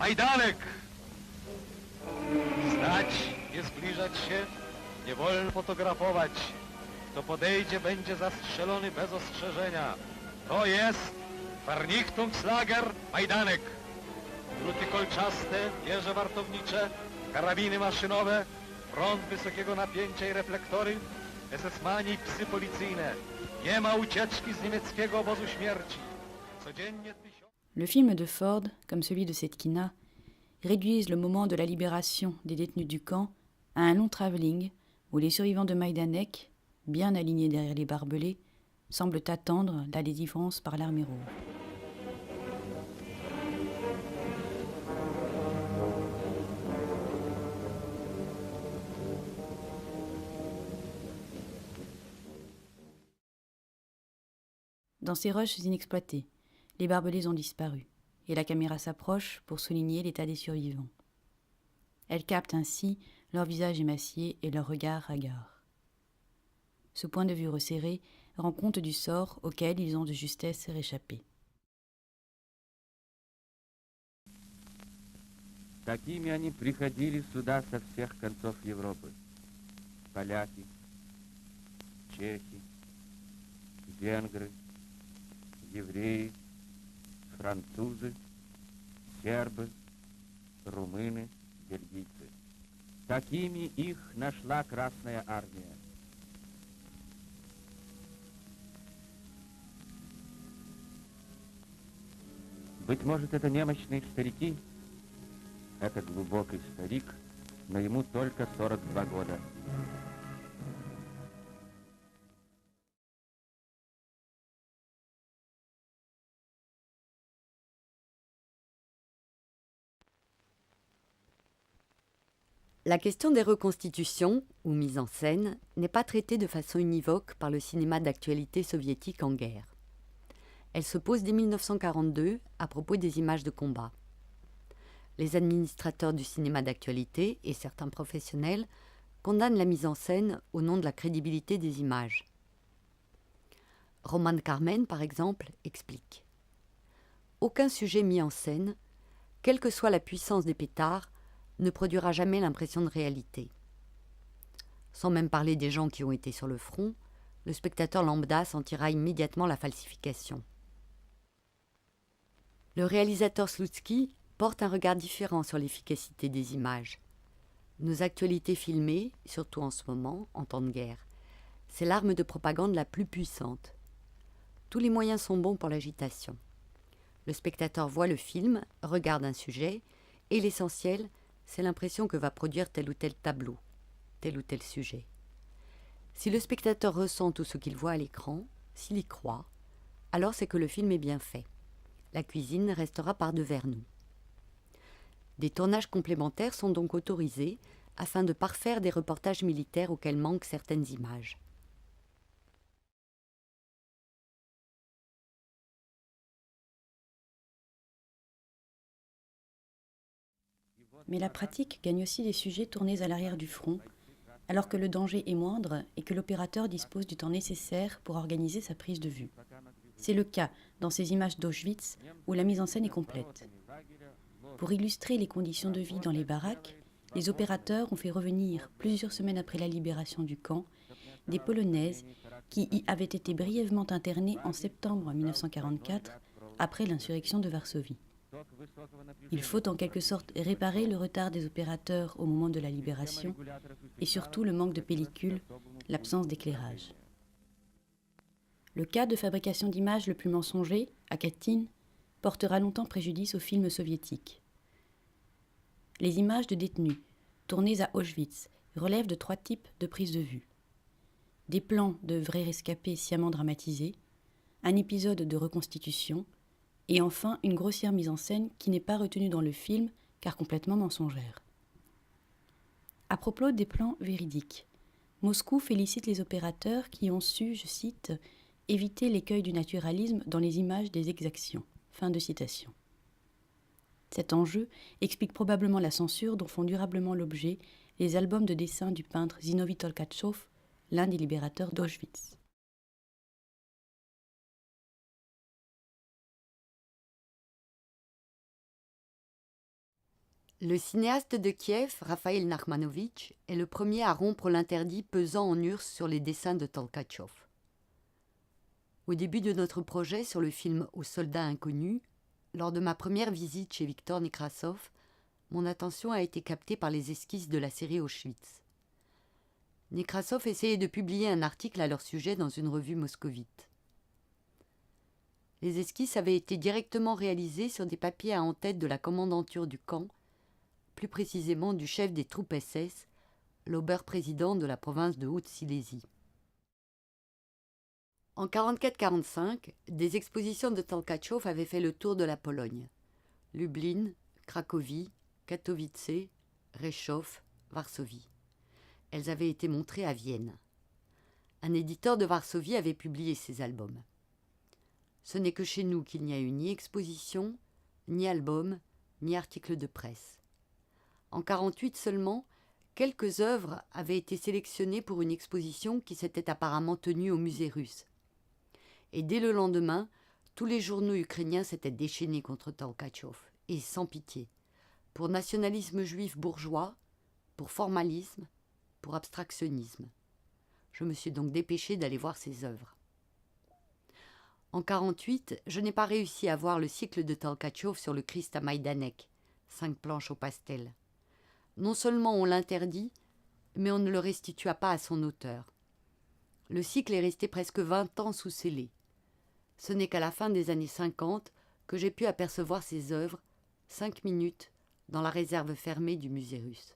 Majdanek! Stać, nie zbliżać się, nie wolno fotografować. Kto podejdzie, będzie zastrzelony bez ostrzeżenia. To jest Vernichtungslager Majdanek. Druty kolczaste, wieże wartownicze, karabiny maszynowe, prąd wysokiego napięcia i reflektory, SS-mani i psy policyjne. Nie ma ucieczki z niemieckiego obozu śmierci. Codziennie Le film de Ford, comme celui de Setkina, réduisent le moment de la libération des détenus du camp à un long travelling où les survivants de Majdanek, bien alignés derrière les barbelés, semblent attendre la délivrance par l'armée rouge. Dans ces roches inexploitées, les barbelés ont disparu, et la caméra s'approche pour souligner l'état des survivants. Elle capte ainsi leur visage émacié et leur regard hagard. Ce point de vue resserré rend compte du sort auquel ils ont de justesse réchappé. Такими они приходили сюда со всех концов Европы. Поляки, чехи, венгры, евреи, французы, сербы, румыны, бельгийцы. Такими их нашла Красная Армия. Быть может, это немощные старики? Это глубокий старик, но ему только 42 года. La question des reconstitutions, ou mises en scène, n'est pas traitée de façon univoque par le cinéma d'actualité soviétique en guerre. Elle se pose dès 1942 à propos des images de combat. Les administrateurs du cinéma d'actualité et certains professionnels condamnent la mise en scène au nom de la crédibilité des images. Roman Carmen, par exemple, explique « Aucun sujet mis en scène, quelle que soit la puissance des pétards, ne produira jamais l'impression de réalité. Sans même parler des gens qui ont été sur le front, le spectateur lambda sentira immédiatement la falsification. » Le réalisateur Slutsky porte un regard différent sur l'efficacité des images. Nos actualités filmées, surtout en ce moment, en temps de guerre, c'est l'arme de propagande la plus puissante. Tous les moyens sont bons pour l'agitation. Le spectateur voit le film, regarde un sujet, et l'essentiel, c'est l'impression que va produire tel ou tel tableau, tel ou tel sujet. Si le spectateur ressent tout ce qu'il voit à l'écran, s'il y croit, alors c'est que le film est bien fait. La cuisine restera par-devers nous. Des tournages complémentaires sont donc autorisés afin de parfaire des reportages militaires auxquels manquent certaines images. Mais la pratique gagne aussi des sujets tournés à l'arrière du front, alors que le danger est moindre et que l'opérateur dispose du temps nécessaire pour organiser sa prise de vue. C'est le cas dans ces images d'Auschwitz où la mise en scène est complète. Pour illustrer les conditions de vie dans les baraques, les opérateurs ont fait revenir, plusieurs semaines après la libération du camp, des Polonaises qui y avaient été brièvement internées en septembre 1944, après l'insurrection de Varsovie. Il faut en quelque sorte réparer le retard des opérateurs au moment de la libération et surtout le manque de pellicules, l'absence d'éclairage. Le cas de fabrication d'images le plus mensonger, à Katyn, portera longtemps préjudice au film soviétique. Les images de détenus, tournées à Auschwitz, relèvent de 3 types de prises de vue. Des plans de vrais rescapés sciemment dramatisés, un épisode de reconstitution, et enfin une grossière mise en scène qui n'est pas retenue dans le film car complètement mensongère. À propos des plans véridiques, Moscou félicite les opérateurs qui ont su, je cite, « éviter l'écueil du naturalisme dans les images des exactions ». Fin de citation. Cet enjeu explique probablement la censure dont font durablement l'objet les albums de dessins du peintre Zinovy Tolkatchov, l'un des libérateurs d'Auschwitz. Le cinéaste de Kiev, Raphaël Nachmanovitch, est le premier à rompre l'interdit pesant en URSS sur les dessins de Tolkatchov. Au début de notre projet sur le film Aux soldats inconnus, lors de ma première visite chez Viktor Nekrassov, mon attention a été captée par les esquisses de la série Auschwitz. Nekrassov essayait de publier un article à leur sujet dans une revue moscovite. Les esquisses avaient été directement réalisées sur des papiers à en-tête de la commandanture du camp, plus précisément du chef des troupes SS, l'Ober-président de la province de Haute-Silésie. En 1944-1945, des expositions de Tolkatchov avaient fait le tour de la Pologne. Lublin, Cracovie, Katowice, Rzeszów, Varsovie. Elles avaient été montrées à Vienne. Un éditeur de Varsovie avait publié ces albums. Ce n'est que chez nous qu'il n'y a eu ni exposition, ni album, ni article de presse. En 1948 seulement, quelques œuvres avaient été sélectionnées pour une exposition qui s'était apparemment tenue au musée russe. Et dès le lendemain, tous les journaux ukrainiens s'étaient déchaînés contre Tolkatchov, et sans pitié, pour nationalisme juif bourgeois, pour formalisme, pour abstractionnisme. Je me suis donc dépêchée d'aller voir ses œuvres. En 1948, je n'ai pas réussi à voir le cycle de Tolkatchov sur le Christ à Majdanek, 5 planches au pastel. Non seulement on l'interdit, mais on ne le restitua pas à son auteur. Le cycle est resté presque 20 ans sous scellé. Ce n'est qu'à la fin des années 50 que j'ai pu apercevoir ses œuvres, 5 minutes, dans la réserve fermée du musée russe.